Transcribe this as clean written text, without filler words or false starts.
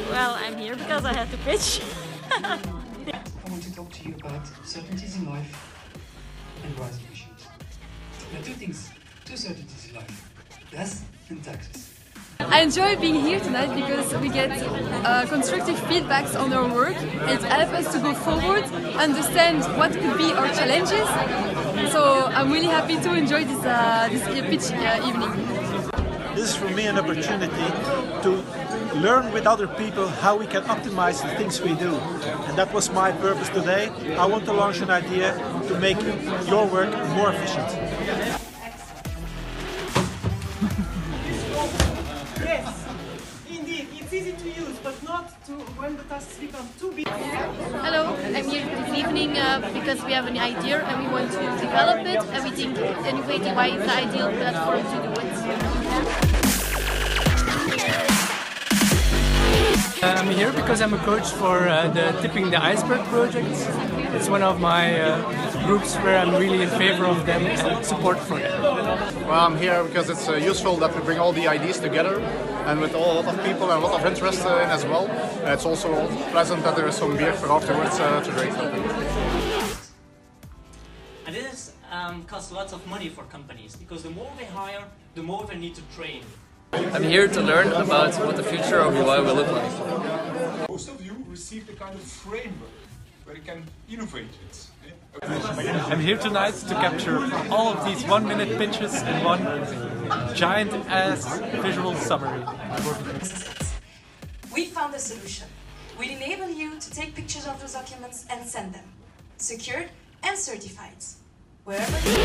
Well, I'm here because I had to pitch. I want to talk to you about certainties in life and rising machines. There are two certainties in life: death and taxes. I enjoy being here tonight because we get constructive feedbacks on our work. It helps us to go forward, understand what could be our challenges. So I'm really happy to enjoy this pitch evening. This is for me an opportunity to learn with other people how we can optimize the things we do. And that was my purpose today. I want to launch an idea to make your work more efficient. Yes, indeed, it's easy to use, but not to when the tasks become too big. Hello, I'm here this evening because we have an idea and we want to develop it, and we think Innovate EY is the ideal platform to do it. I'm here because I'm a coach for the Tipping the Iceberg project. It's one of my groups where I'm really in favor of them and support for them. Well, I'm here because it's useful that we bring all the ideas together, and with a lot of people and a lot of interest in as well. It's also pleasant that there is some beer for afterwards to drink. And this costs lots of money for companies, because the more they hire, the more they need to train. I'm here to learn about what the future of UI will look like. Most of you received a kind of framework where you can innovate it. I'm here tonight to capture all of these 1-minute pitches in one giant-ass visual summary. We found a solution. We enable you to take pictures of those documents and send them, secured and certified, wherever you